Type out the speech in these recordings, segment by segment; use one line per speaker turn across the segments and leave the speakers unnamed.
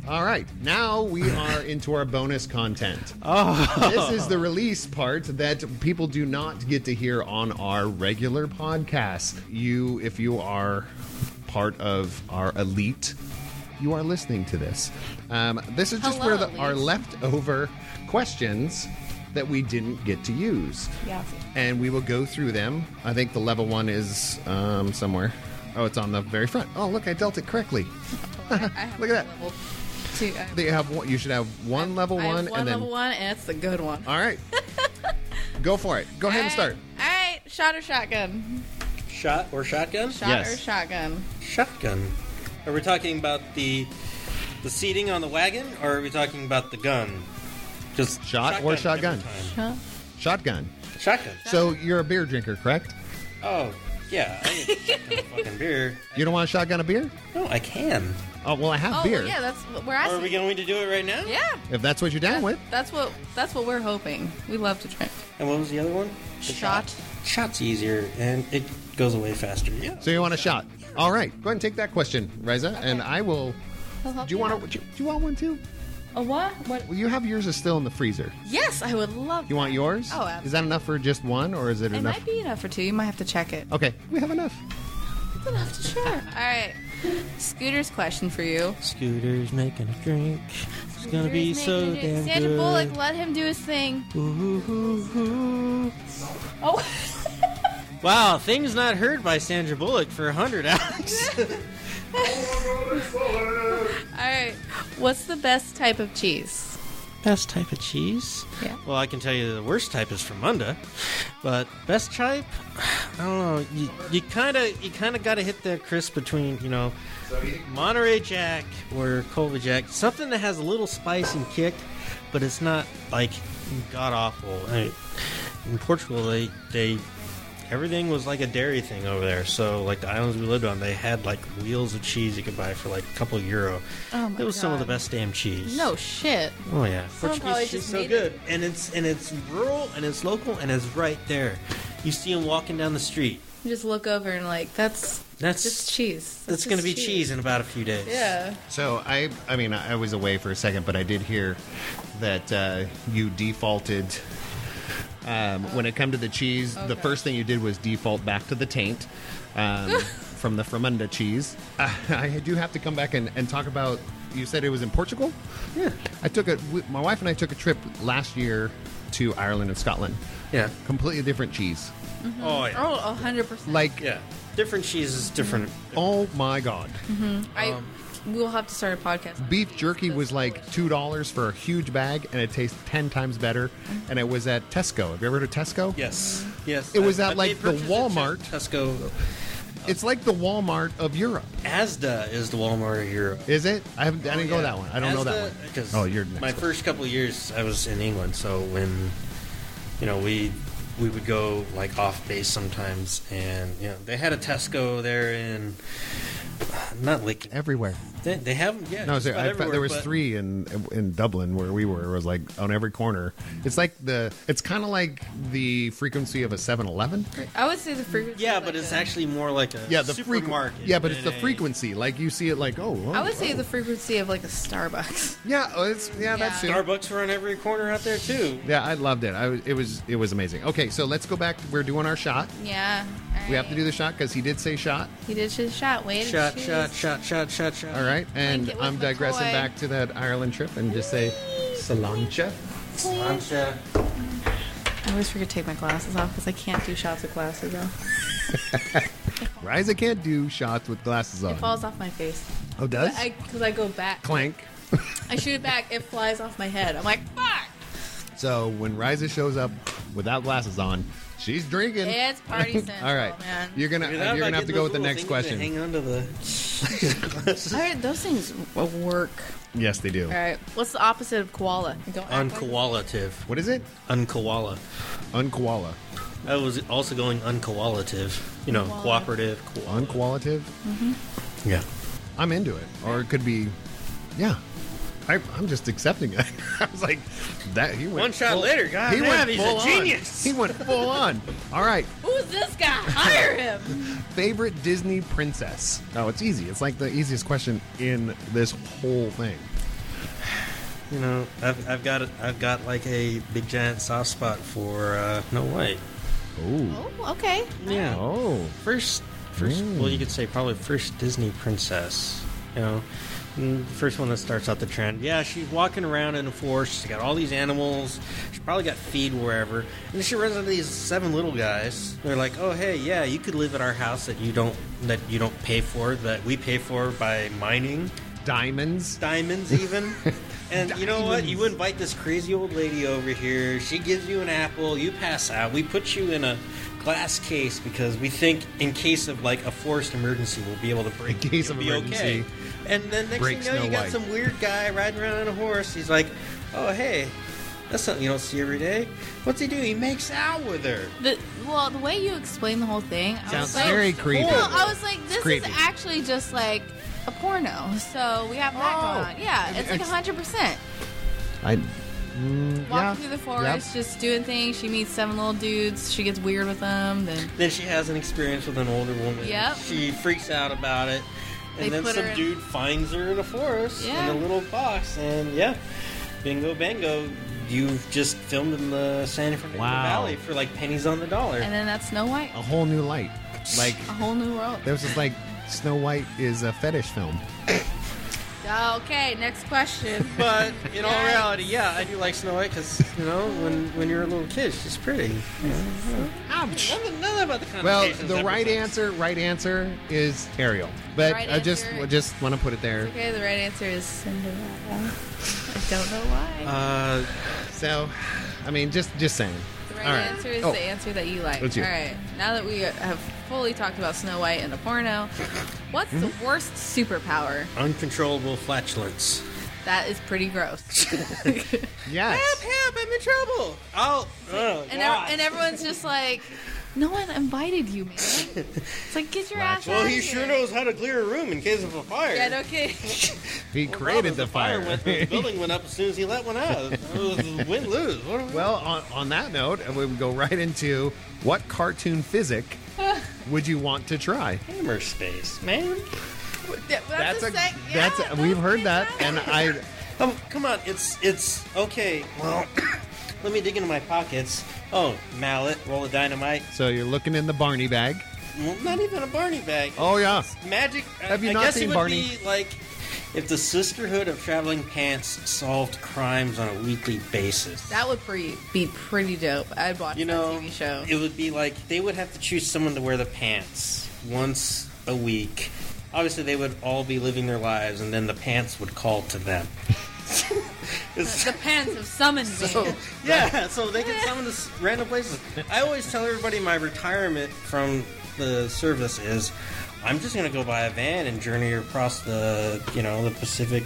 All right, now we are into our bonus content.
Oh.
This is the release part that people do not get to hear on our regular podcast. If you are part of our elite, you are listening to this. This is just
Hello,
our leftover questions that we didn't get to use.
Yeah.
And we will go through them. I think the level one is somewhere. Oh, it's on the very front. Oh, look, I dealt it correctly. Look at that.
Level two.
You should have one level one,
and then level one, and it's the good one.
All right. Go for it. Go ahead and start.
All right, shot or shotgun?
Shot or shotgun?
Shot
Yes.
or shotgun?
Shotgun. Are we talking about the seating on the wagon, or are we talking about the gun? Just
Shot or shotgun?
every time.
Shotgun.
Shotgun.
So you're a beer drinker, correct?
Oh, yeah. I get shotgun fucking beer.
You don't want to shotgun a beer?
No, I can.
Oh, well, I have
Oh,
beer.
well, yeah, that's what we're
Are
asking.
we going to do it right now?
Yeah.
If that's what you're down with.
That's what we're hoping. We love to drink.
And what was the other one? The
Shot.
Shot's easier, and it goes away faster. Yeah.
So you want a shot. All right. Go ahead and take that question, Rysa, and I will...
He'll help
Do you
out.
want to? Do you want one too?
A what? What?
Well, you have yours is still in the freezer.
Yes, I would love.
You want yours?
Oh, absolutely.
Is that enough for just one, or is it
It
enough?
might be enough for two. You might have to check it.
Okay, we have enough.
It's enough to share. All right. Scooter's question for you.
Scooter's making a drink. It's gonna be so damn
Sandra
good.
Bullock, let him do his thing.
Ooh, ooh, ooh.
Oh.
Wow, things not heard by Sandra Bullock for 100 hours.
All right. What's the best type of cheese?
Best type of cheese?
Yeah.
Well, I can tell you the worst type is from Munda, but best type, I don't know. You kind of got to hit that crisp between Monterey Jack or Kole Jack, something that has a little spice and kick, but it's not like god awful. In Portugal, they everything was like a dairy thing over there. So like the islands we lived on, they had like wheels of cheese you could buy for like a couple of euro.
Oh my
It was some of the
God.
best damn cheese.
No shit.
Oh yeah,
Someone probably
Portuguese cheese is
just
so
made
good, and it's rural and it's local and it's right there. You see them walking down the street.
You just look over and like that's just cheese.
That's going to be cheese in about a few days.
Yeah.
So I mean, I was away for a second, but I did hear that you defaulted. When it come to the cheese, the
Okay.
first thing you did was default back to the taint from the Fremunda cheese. I do have to come back and talk about. You said it was in Portugal.
Yeah.
My wife and I took a trip last year to Ireland and Scotland.
Yeah.
Completely different cheese.
Oh yeah.
Oh, 100%.
Like,
Yeah. Different cheeses, different.
oh my God.
We'll have to start a podcast.
Beef jerky was like $2 for a huge bag, and it tastes 10 times better. And it was at Tesco. Have you ever heard of Tesco?
Yes. Yes.
It was at,
I
like,
made
the
purchases
Walmart.
at Tesco.
It's like the Walmart of Europe.
Asda is the Walmart of Europe.
Is it? I didn't go that one. I don't know that one.
Because
Oh, you're next
my
one.
first couple of years I was in England, so when we would go like off base sometimes, and they had a Tesco there in not like
Everywhere.
they have
No,
just
sorry,
about everywhere,
there was
but-
3 in Dublin where we were. It was like on every corner. It's like it's kind of like the frequency of a 7-Eleven.
I would say the frequency.
Yeah,
is
but
like
it's
a-
actually more like a
Yeah, the
supermarket.
Yeah, but it's the
than a-
frequency. Like you see it like
I would say the frequency of like a Starbucks.
Yeah, that's
Yeah.
it.
Starbucks were on every corner out there too.
Yeah, I loved it. It was amazing. Okay, so let's go back. We're doing our shot.
Yeah.
We have to do the shot because he did say shot.
He did his shot. Wait.
Shot.
All right, and
Blanket with
I'm digressing
McCoy.
back to that Ireland trip and just say Salancha.
Slancha.
I always forget to take my glasses off because I can't do shots with glasses on.
Rysa can't do shots with glasses on.
It falls off my face.
Oh, does?
Because I go back.
Clank.
I shoot it back. It flies off my head. I'm like, fuck.
So when Rysa shows up without glasses on, she's drinking.
It's party central,
All right,
man.
you're gonna have to go with the next question.
Hang on to the.
All right, those things work.
Yes, they do.
All right. What's the opposite of koala? Don't act like-
Unkoalative.
What is it?
Unkoala.
Unkoala.
I was also going unkoalative.
Koala.
Cooperative.
Unqualitative.
Yeah.
I'm into it. Or it could be, yeah. I'm just accepting it. I was like, that he went
One shot later, God,
he
damn,
went
he's
full
a
on.
genius.
He went full on. All right,
Who's this guy? Hire him.
favorite Disney princess. Oh, it's easy. It's like the easiest question in this whole thing.
You know, I've got like a big giant soft spot for Snow White.
Oh,
Oh, okay.
Yeah.
oh,
First. Well, you could say probably first Disney princess. You know, the first one that starts out the trend. Yeah, she's walking around in a forest. She's got all these animals. She probably got feed wherever. And then she runs into these 7 little guys. They're like, "Oh, hey, yeah, you could live at our house that you don't pay for, that we pay for by mining
diamonds.
even." And you know what? You invite this crazy old lady over here. She gives you an apple. You pass out. We put you in a glass case because we think in case of like a forest emergency, we'll be able to break.
In case
you'll
of
be
emergency,
okay. And then next
break
thing you know,
Snow
you got
White.
some weird guy riding around on a horse. He's like, "Oh, hey, that's something you don't see every day." What's he do? He makes out with her.
The way you explain the whole thing, I
Sounds
was like,
very creepy.
No, I was like, this is
creepy.
actually just like a porno. So we have that
Oh.
going on. Yeah, it's like 100%.
Yeah.
Walking through the forest, just doing things. She meets 7 little dudes. She gets weird with them.
Then she has an experience with an older woman.
Yep.
She freaks out about it. And
They
then
put her
some
in-
dude finds her in a forest
Yeah.
in a little box. And yeah, bingo bango, you've just filmed in the San Fernando
Wow.
Valley for like pennies on the dollar.
And then that's Snow White.
A whole new light. Like
A whole new world.
there was just like Snow White is a fetish film.
Okay, next question.
But in all
Yes.
reality, yeah, I do like Snow White because, you know, when you're a little kid, she's pretty.
Ouch.
Nothing about the
Well,
connotations
the
of
right
it.
answer is Ariel. But
Right
I just
answer-
want to put it there.
Okay, the right answer is Cinderella. I don't know why.
So, I mean, just saying.
The right
all right.
answer is
Oh.
the answer that you like.
Let's hear it.
All right. Now that we have fully talked about Snow White and the porno, what's the worst superpower?
Uncontrollable flatulence.
That is pretty gross.
Yes.
Help, I'm in trouble. Oh,
and everyone's just like, no one invited you, man. It's like, get your ass out
Well,
of
he
here.
sure knows how to clear a room in case of a fire.
Yeah, no kidding.
He created the fire.
The building went up as soon as he let one out. It was win lose.
Well, on that note, we would go right into what cartoon physic would you want to try?
Hammer space, man.
We've heard that, and I
Oh, come on, it's okay. Well, let me dig into my pockets. Oh, mallet, roll of dynamite.
so you're looking in the Barney bag.
Well, not even a Barney bag.
Oh yeah,
Magic.
Have you
I
not
guess
seen
it would
Barney?
be like if the Sisterhood of Traveling Pants solved crimes on a weekly basis.
That would be pretty dope. I'd watch
You know,
that TV show.
it would be like they would have to choose someone to wear the pants once a week. Obviously, they would all be living their lives, and then the pants would call to them.
The pants have summoned me.
Yeah, so they can summon to random places. I always tell everybody my retirement from the service is I'm just going to go buy a van and journey across the Pacific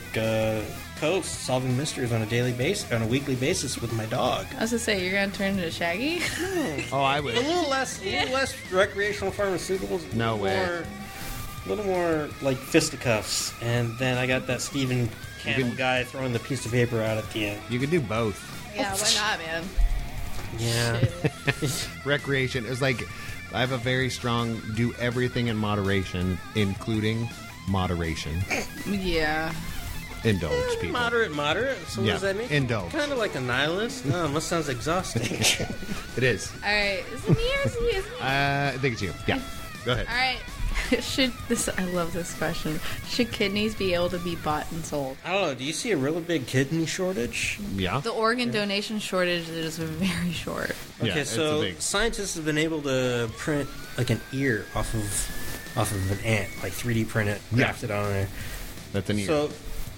coast, solving mysteries on a weekly basis with my dog.
I was gonna say, you're gonna turn into Shaggy?
oh I would.
A little less recreational pharmaceuticals.
No way.
A little more like fisticuffs, and then I got that Stephen Candle guy throwing the piece of paper out at the end.
You could do both.
Yeah, why not, man?
Yeah.
Shit.
Recreation. It was like I have a very strong do everything in moderation, including moderation.
Yeah.
Indulge people.
Moderate. So what
Yeah,
does that mean?
indulge.
Kind of like a nihilist. No, it must sounds exhausting.
It is.
All right. Is it me or is it you?
I think it's you. Yeah. Go ahead.
All right. I love this question. Should kidneys be able to be bought and sold?
I don't know. Do you see a really big kidney shortage?
Yeah.
The organ donation shortage is very short.
Yeah,
Okay,
it's
so
a big-
scientists have been able to print like an ear off of an ant, like 3D print it,
Yeah.
graft it on there.
That's an ear.
So,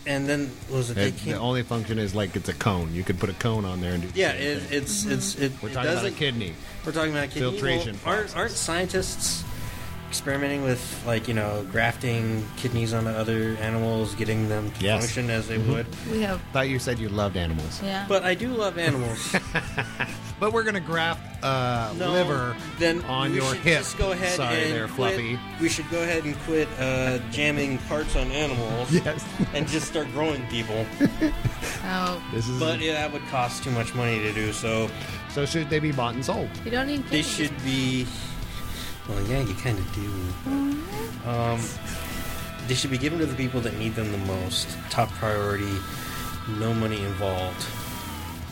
and then what was it? They
The
came,
only function is like it's a cone. You could put a cone on there and do. The
yeah,
same thing.
it
We're
it
talking about a
doesn't.
kidney.
We're talking about kidney.
Filtration
Well,
process.
aren't scientists experimenting with grafting kidneys onto other animals, getting them to
Yes.
function as they
Mm-hmm.
would?
We have,
Thought you said you loved animals.
yeah.
But I do love animals.
But we're gonna graft liver on
we
your
should
hip.
Just go ahead
Sorry,
and
there,
quit.
Fluffy.
We should go ahead and quit jamming parts on animals.
Yes.
And just start growing people.
Oh,
But that would cost too much money to do. So
should they be bought and sold?
you don't need
they
kidneys.
should be. Well, yeah, you kind of do. They should be given to the people that need them the most. Top priority. No money involved.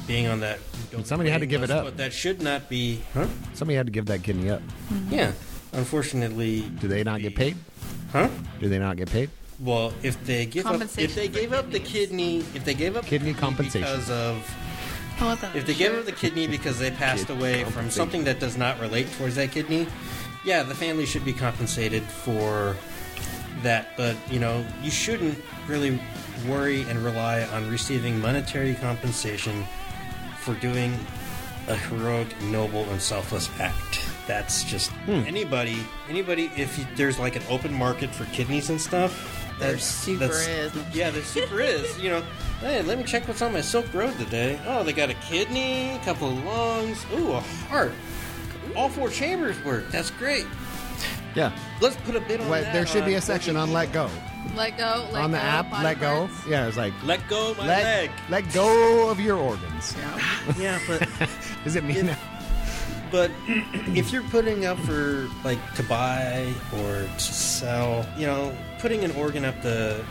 Being on that.
Somebody had to give it up.
But that should not be. Huh?
Somebody had to give that kidney up.
Yeah. Unfortunately.
Do they not get paid?
Huh?
Do they not get paid?
Well, if they gave up the kidney,
Kidney compensation.
because of
I want that
if they gave up the kidney because they passed away from something that does not relate towards that kidney, yeah, the family should be compensated for that. But you shouldn't really worry and rely on receiving monetary compensation for doing a heroic, noble, and selfless act. That's just anybody. If there's like an open market for kidneys and stuff.
There super is.
Yeah, there super is. Hey, let me check what's on my Silk Road today. Oh, they got a kidney, a couple of lungs, ooh, a heart. All 4 chambers work. That's great.
Yeah.
Let's put a bit on that.
There should be a section on Let Go.
Let go.
On the app, Let Go.
parts.
Yeah, it's like,
Let go my leg.
let go of your organs.
Yeah, but
Does it mean that?
But if you're putting up for to buy or to sell, putting an organ up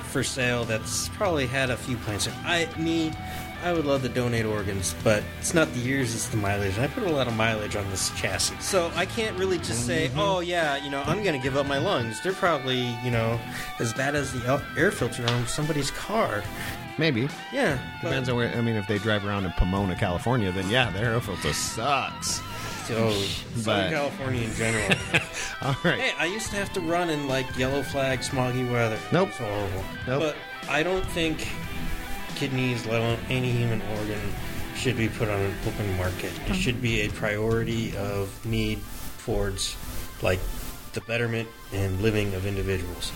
for sale that's probably had a few points. I would love to donate organs, but it's not the years, it's the mileage. And I put a lot of mileage on this chassis, so I can't really just say, oh yeah, I'm going to give up my lungs. They're probably as bad as the air filter on somebody's car.
Maybe.
Yeah,
Depends on where. I mean, if they drive around in Pomona, California, then yeah, their air filter sucks.
So, Southern California in general.
All right.
Hey, I used to have to run in yellow flag, smoggy weather.
Nope.
It's horrible.
Nope.
But I don't think kidneys, let alone any human organ, should be put on an open market. It should be a priority of need towards the betterment and living of individuals.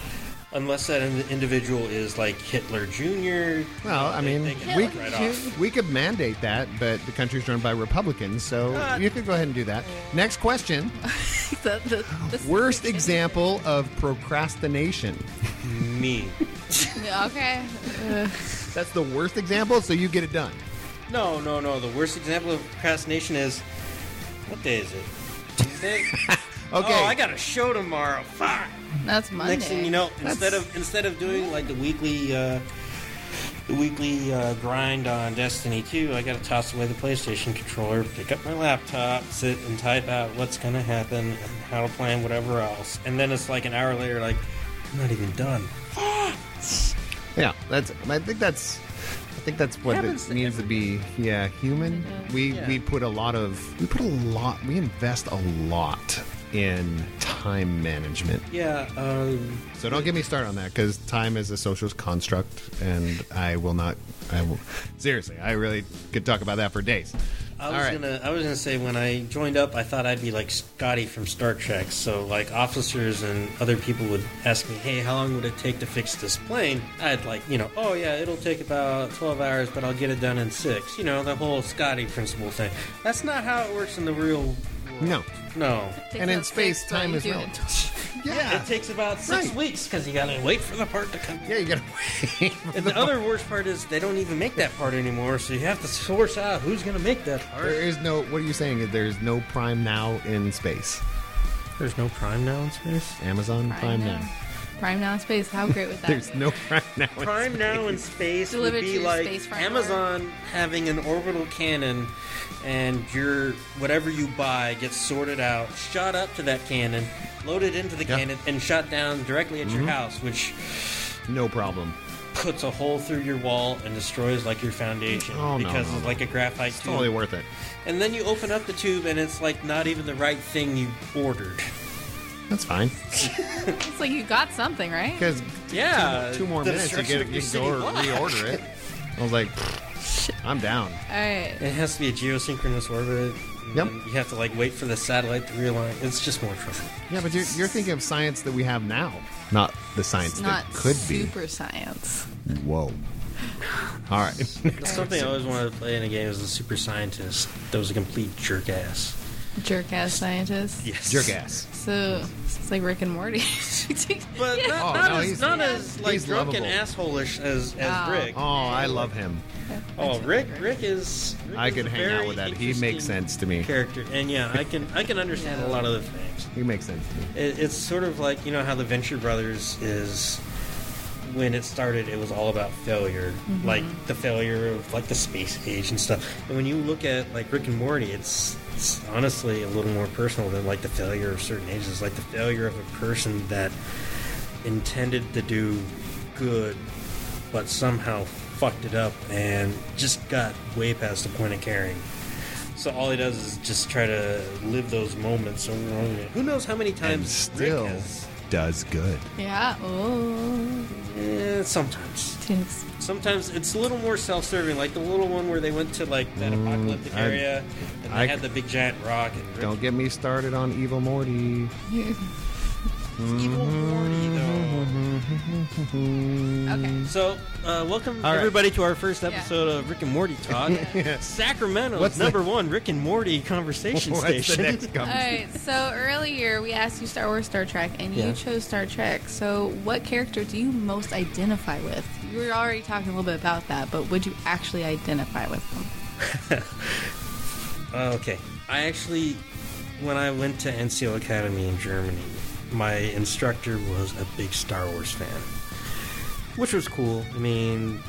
Unless that individual is like Hitler Jr.
Well, I mean, we could mandate that, but the country's run by Republicans, so you could go ahead and do that. Next question. Worst example of procrastination.
Me.
Okay.
That's the worst example, so you get it done.
No. The worst example of procrastination is, what day is it? Tuesday?
Okay.
Oh, I got a show tomorrow. Fuck.
That's Monday.
Next thing you know, instead of doing the weekly grind on Destiny 2, I got to toss away the PlayStation controller, pick up my laptop, sit and type out what's going to happen and how to plan whatever else. And then it's an hour later, I'm not even done.
Yeah, I think that's what it means to be human. We invest a lot in time management.
Yeah.
So don't get me started on that, because time is a social construct, and I will seriously, I really could talk about that for days.
I was gonna say, when I joined up, I thought I'd be like Scotty from Star Trek. So officers and other people would ask me, "Hey, how long would it take to fix this plane?" I'd oh yeah, it'll take about 12 hours, but I'll get it done in 6. The whole Scotty principle thing. That's not how it works in the real world. No.
And in space, time is relative.
Yeah, it takes about 6 weeks because you gotta wait for the part to come.
Yeah, you gotta wait.
And the other worst part is they don't even make that part anymore, so you have to source out who's gonna make that part.
There is no. What are you saying? There's no Prime Now in space.
There's no Prime Now in space?
Amazon Prime Now.
Prime Now in space. How great would that
There's
be?
no Prime Now in space.
Prime Now in space would
Delivered to
be
your
like
space front
Amazon having an orbital cannon, and your whatever you buy gets sorted out, shot up to that cannon, loaded into the cannon, and shot down directly at your house, which
no problem
puts a hole through your wall and destroys your foundation because it's like a graphite tube.
Totally worth it.
And then you open up the tube and it's not even the right thing you ordered.
That's fine.
It's you got something, right?
Because two more minutes, you can go reorder it. I was like, I'm down.
All right.
It has to be a geosynchronous orbit.
Yep.
You have to wait for the satellite to realign. It's just more trouble.
Yeah, but you're thinking of science that we have now, not the science that could be.
Super science.
Whoa. All right.
That's something I always wanted to play in a game as a super scientist that was a complete jerk ass.
Jerk ass scientist.
Yes.
Jerk ass.
So it's like Rick and Morty.
But
Yeah.
not as like
he's
drunk and
lovable.
asshole-ish as
Oh.
Rick.
Oh, I love him.
Oh, Rick is.
I
is
could
a
hang out
very
with that. He makes
interesting
sense to me.
Character, and yeah, I can understand a lot of the things.
He makes sense to me.
It's sort of like, you know how the Venture Brothers is. When it started, it was all about failure, like the failure of like the space age and stuff. And when you look at like Rick and Morty, it's honestly a little more personal than like the failure of certain ages. Like the failure of a person that intended to do good, but somehow fucked it up and just got way past the point of caring. So all he does is just try to live those moments over and over again. Who knows how many
And
times
still
Rick has.
does good.
Yeah. Oh.
Sometimes.
Tinks.
Sometimes it's a little more self-serving, like the little one where they went to like that apocalyptic area and they had the big giant rock. And Rick,
Don't get me started on Evil Morty.
Evil Morty, though.
Okay.
So, welcome
All right.
everybody to our first episode of Rick and Morty Talk. Sacramento's
What's the-
number one Rick and Morty conversation
What's
station.
the next
All right. So earlier we asked you Star Wars, Star Trek, and you
Yeah.
chose Star Trek. So what character do you most identify with? You were already talking a little bit about that, but would you actually identify with them?
Okay. I actually, when I went to NCO Academy in Germany, my instructor was a big Star Wars fan, which was cool. I mean,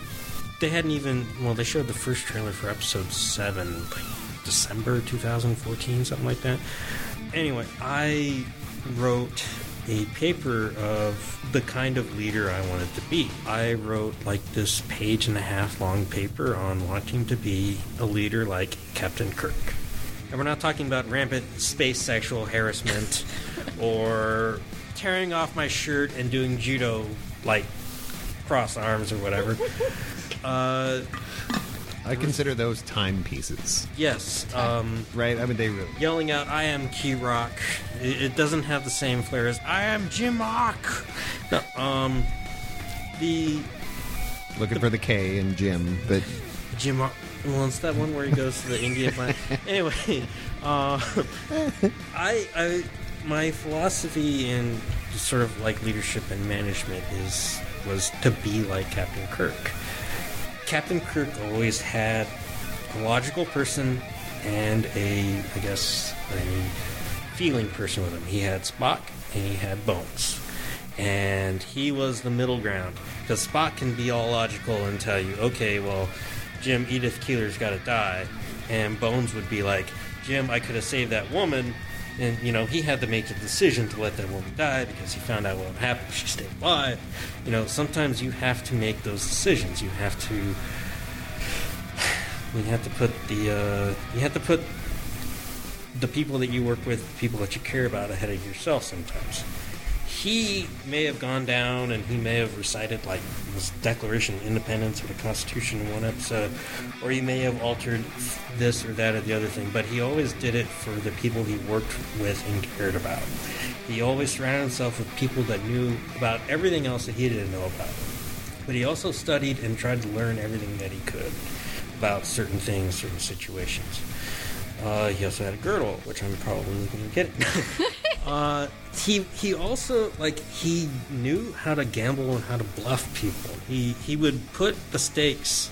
they hadn't even, well, they showed the first trailer for episode 7, like December 2014, something like that. Anyway, I wrote a paper of the kind of leader I wanted to be. I wrote like this 1.5-page long paper on wanting to be a leader like Captain Kirk. And we're not talking about rampant space sexual harassment or tearing off my shirt and doing judo, like cross arms or whatever.
I consider those timepieces.
Yes.
Right? I mean, they really.
Yelling out, I am Key Rock. It doesn't have the same flair as I am Jim Rock. No, the
Looking for the K in Jim, but
Jim Rock. Well, it's that one where he goes to the Indian planet. Anyway, my philosophy in sort of like leadership and management was to be like Captain Kirk. Captain Kirk always had a logical person and a feeling person with him. He had Spock and he had Bones. And he was the middle ground. Because Spock can be all logical and tell you, okay, well, Jim, Edith Keeler's got to die. And Bones would be like, Jim, I could have saved that woman. And, you know, he had to make the decision to let that woman die because he found out what happened if she stayed alive. You know, sometimes you have to make those decisions. You have to put the people that you work with, the people that you care about, ahead of yourself sometimes. He may have gone down and he may have recited like this Declaration of Independence or the Constitution in one episode, or he may have altered this or that or the other thing, but he always did it for the people he worked with and cared about. He always surrounded himself with people that knew about everything else that he didn't know about. But he also studied and tried to learn everything that he could about certain things, certain situations. He also had a girdle, which I'm probably looking at getting. He also, like, he knew how to gamble and how to bluff people. He would put the stakes,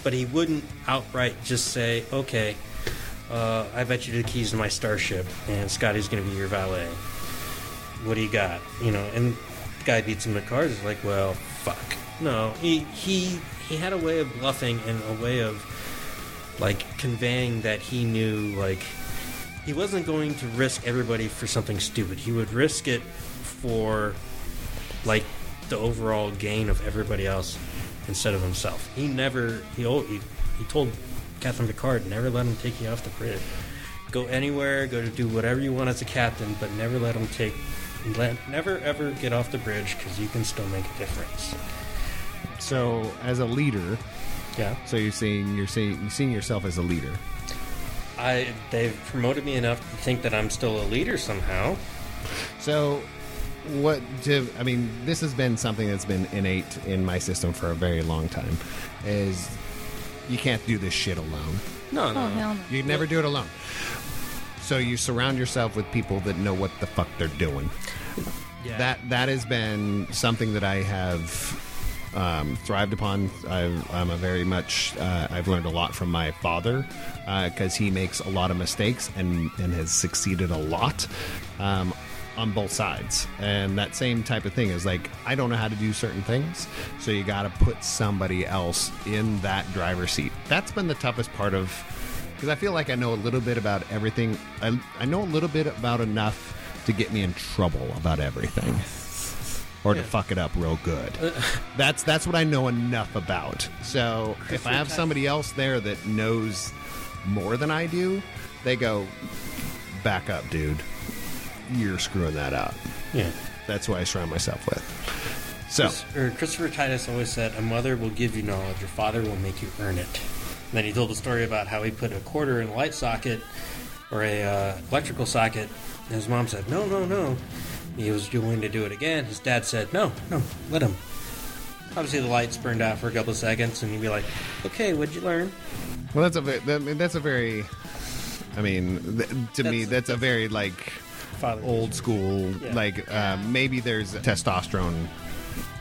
but he wouldn't outright just say, okay, I bet you the keys to my starship, and Scotty's going to be your valet. What do you got? You know, and the guy beats him at cards. He's like, well, fuck. No, he had a way of bluffing and a way of, like, conveying that he knew, like, he wasn't going to risk everybody for something stupid. He would risk it for, like, the overall gain of everybody else instead of himself. He told Captain Picard, never let him take you off the grid. Go anywhere, go to do whatever you want as a captain, but never let him never ever get off the bridge, because you can still make a difference.
so as a leader,
Yeah.
so you're seeing yourself as a leader.
They've promoted me enough to think that I'm still a leader somehow.
So I mean, this has been something that's been innate in my system for a very long time. Is you can't do this shit alone.
No.
Oh, hell no.
You never do it alone. So you surround yourself with people that know what the fuck they're doing.
Yeah.
That has been something that I have thrived upon. I've learned a lot from my father because he makes a lot of mistakes and has succeeded a lot on both sides. And that same type of thing is like, I don't know how to do certain things, so you got to put somebody else in that driver's seat. That's been the toughest part of, because I feel like I know a little bit about everything. I know a little bit about enough to get me in trouble about everything, or to fuck it up real good. That's what I know enough about. So if I have somebody else there that knows more than I do, they go, back up, dude. You're screwing that up.
Yeah.
That's what I surround myself with. So
Christopher Titus always said, a mother will give you knowledge, your father will make you earn it. And then he told a story about how he put a quarter in a light socket or a electrical socket, and his mom said, no. He was going to do it again. His dad said, no, let him. Obviously the lights burned out for a couple of seconds, and he'd be like, okay, what'd you learn?
Well, that's a very like
Father
old school,
Yeah.
like maybe there's testosterone,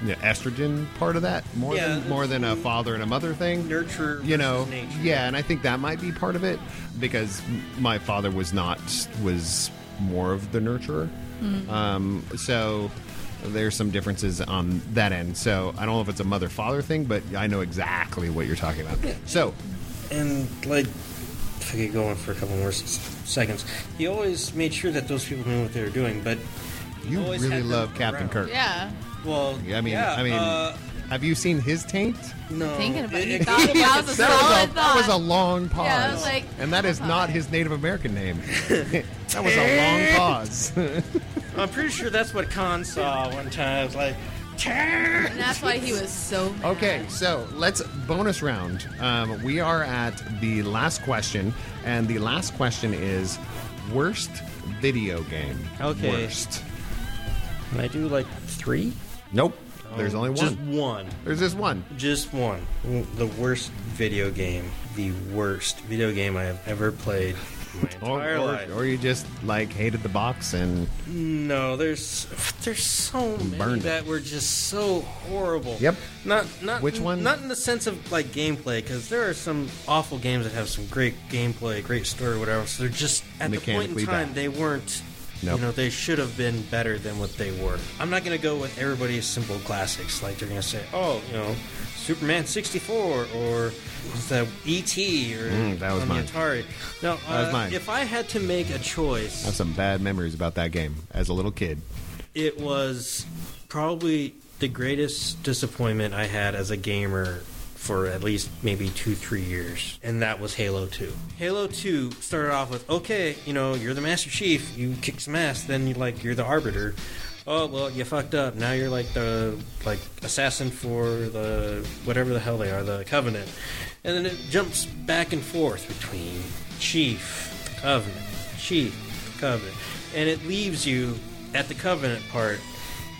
estrogen part of that more than a father and a mother thing.
Nurture,
nature.
Yeah,
And I think that might be part of it, because my father was more of the nurturer. So there's some differences on that end. So I don't know if it's a mother-father thing, but I know exactly what you're talking about. So,
and like, if I could go on for a couple more seconds, he always made sure that those people knew what they were doing. But
you
always
really
had them
love Captain
around.
Kirk.
Yeah.
Well,
I mean, have you seen his taint?
no.
Thinking about it.
It-
That was a solid
That was a
thought.
long pause.
Yeah, I was like,
and that is not his Native American name. That was a long pause.
I'm pretty sure that's what Khan saw one time. I was like, "Tear!"
And that's why he was so mad.
Okay, so let's bonus round. We are at the last question, and the last question is worst video game.
Okay.
Worst.
Can I do like 3?
Nope. There's only one.
Just one.
There's just one.
Just one. The worst video game. The worst video game I have ever played in my entire life.
Or you just like hated the box and
No, there's so many
Burned it.
that were just so horrible.
Yep.
Not
Which one?
Not in the sense of like gameplay, because there are some awful games that have some great gameplay, great story, whatever. So they're just at the point in
Mechanically
time
bad.
they weren't.
Nope.
They should have been better than what they were. I'm not going to go with everybody's simple classics. Like they're going to say, Superman 64 or was that E.T. or
that was
on
mine.
the Atari. No,
That was mine.
if I had to make a choice,
I have some bad memories about that game as a little kid.
it was probably the greatest disappointment I had as a gamer for at least maybe 2-3 years, and that was Halo 2. Halo 2 started off with, okay, you're the Master Chief, you kick some ass, then you're the Arbiter. Oh, well, you fucked up. Now you're like the assassin for the whatever the hell they are, the Covenant. And then it jumps back and forth between Chief, Covenant, Chief, Covenant. And it leaves you at the Covenant part.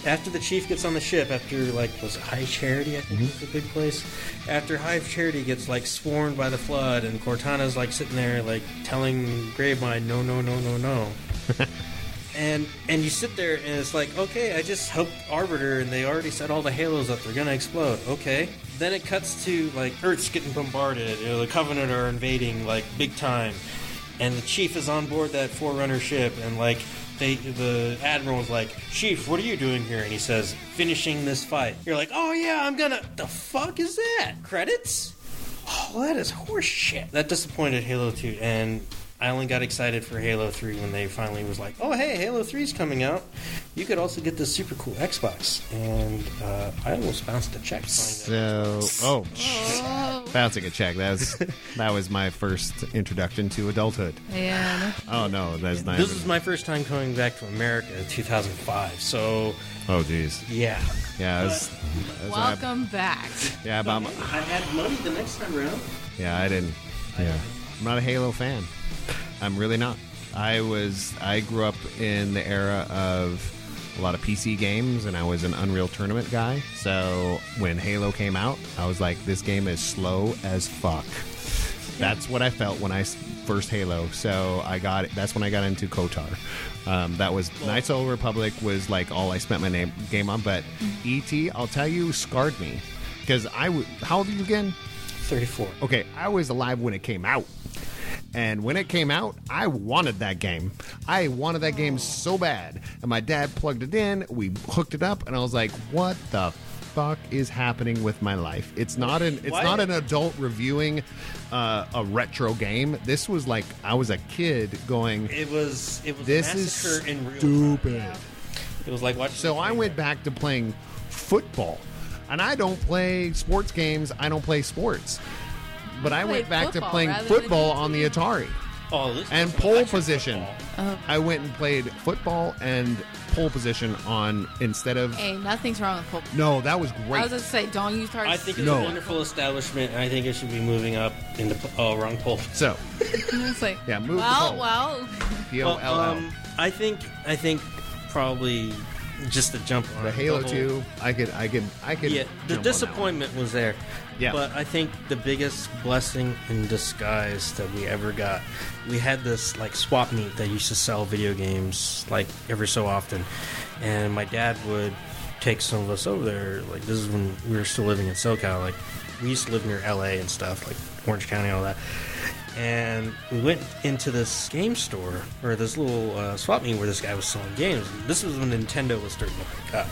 After the Chief gets on the ship, after, was it High Charity, I think was the big place? After High Charity gets, sworn by the Flood, and Cortana's, sitting there, telling Gravemind, no. And you sit there, and it's like, okay, I just helped Arbiter, and they already set all the halos up. They're going to explode. Okay. Then it cuts to, Earth's getting bombarded. The Covenant are invading, big time. And the Chief is on board that Forerunner ship, and, the Admiral's like, Chief, what are you doing here? And he says, finishing this fight. You're like, oh yeah, I'm gonna... The fuck is that? Credits? Oh, that is horse shit. That disappointed Halo 2, and I only got excited for Halo 3 when they finally was like, oh hey, Halo 3's coming out. You could also get this super cool Xbox. And I almost bounced a check buying that.
Bouncing a check. That was my first introduction to adulthood.
Yeah.
Oh no, that's not.
This was my first time coming back to America in 2005, so...
Oh jeez.
Yeah.
Yeah.
Welcome back.
Yeah, about.
I had money the next time around.
Yeah, I didn't. Yeah, I'm not a Halo fan. I'm really not. I grew up in the era of a lot of PC games, and I was an Unreal Tournament guy. So when Halo came out, I was like, this game is slow as fuck. That's what I felt when I first Halo. So that's when I got into KOTOR. That was Knights of the Old Republic was like all I spent my game on. But E.T., I'll tell you, scarred me. Because how old are you again?
34.
Okay, I was alive when it came out. And when it came out, I wanted that game. I wanted that game so bad. And my dad plugged it in, we hooked it up, and I was like, what the fuck is happening with my life? It's not an adult reviewing a retro game. This was like I was a kid going,
It was
this is
Massacre in real
stupid.
time. It was like watching.
So I went back to playing football. And I don't play sports games. I don't play sports. But I went back to playing football on the Atari. And pole position. I went and played football and pole position on instead of.
Hey, nothing's wrong with pole position.
No, that was great.
I was going to say, don't you start.
I think it's a wonderful establishment, and I think it should be moving up into wrong pole.
So,
It's like,
yeah, move the pole.
Well.
P-O-L-L.
I think probably just to jump on
The Halo
whole-
2, I could.
Yeah, the
jump on
disappointment was there.
Yeah.
But I think the biggest blessing in disguise that we ever got, we had this like swap meet that used to sell video games like every so often, and my dad would take some of us over there. Like this is when we were still living in SoCal. Like we used to live near LA and stuff, like Orange County, all that. And we went into this game store, or this little swap meet where this guy was selling games. This was when Nintendo was starting to pick up.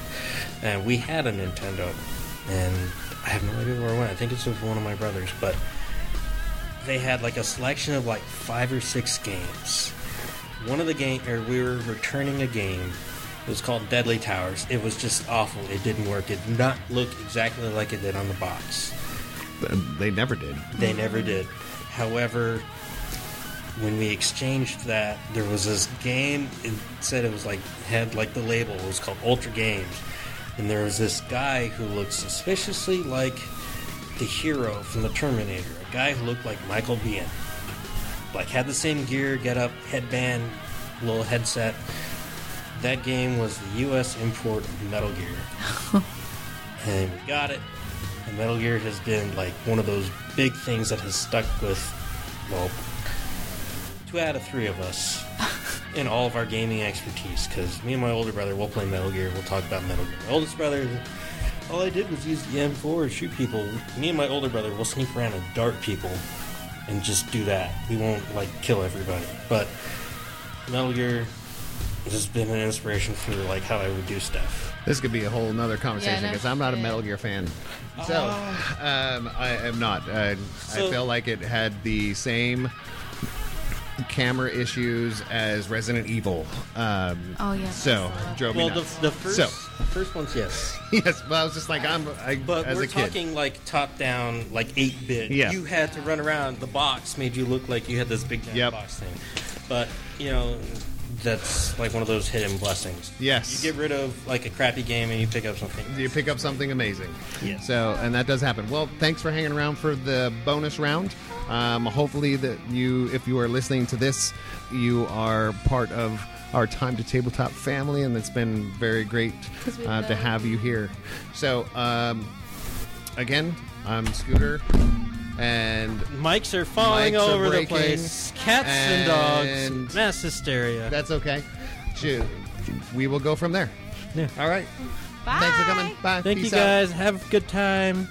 And we had a Nintendo. And I have no idea where it went. I think it's with one of my brothers. But they had like a selection of like 5 or 6 games. One of the we were returning a game. It was called Deadly Towers. It was just awful. It didn't work. It did not look exactly like it did on the box.
They never did.
They never did. However, when we exchanged that, there was this game. It said it was like had like the label. It was called Ultra Games, and there was this guy who looked suspiciously like the hero from the Terminator. A guy who looked like Michael Biehn, like had the same gear, get up, headband, little headset. That game was the U.S. import of Metal Gear, and we got it. And Metal Gear has been like one of those big things that has stuck with, well, 2 out of 3 of us in all of our gaming expertise. Because me and my older brother will play Metal Gear. We'll talk about Metal Gear. My oldest brother, all I did was use the M4 and shoot people. Me and my older brother will sneak around and dart people and just do that. We won't like kill everybody. But Metal Gear has been an inspiration for like how I would do stuff.
This could be a whole nother conversation because I'm not a Metal Gear fan. So, I am not. I feel like it had the same camera issues as Resident Evil. So, drove me nuts.
The first one's yes.
Yes, but I was just like,
But
as
we're
a kid.
talking like top-down, like 8-bit.
Yeah.
You had to run around. The box made you look like you had this big box thing. But, that's like one of those hidden blessings.
Yes.
You get rid of like a crappy game and you pick up something.
You pick up something amazing.
Yeah.
So, and that does happen. Well, thanks for hanging around for the bonus round. Hopefully that if you are listening to this, you are part of our Time to Tabletop family, and it's been very great to have you here. So, again, I'm Scooter. And
mics are falling
mics are
over the
breaking,
place. Cats and dogs. Mass hysteria.
That's okay. We will go from there.
Yeah.
All right.
Bye.
Thanks for coming. Bye.
Thank
Peace
you
out.
guys. Have a good time.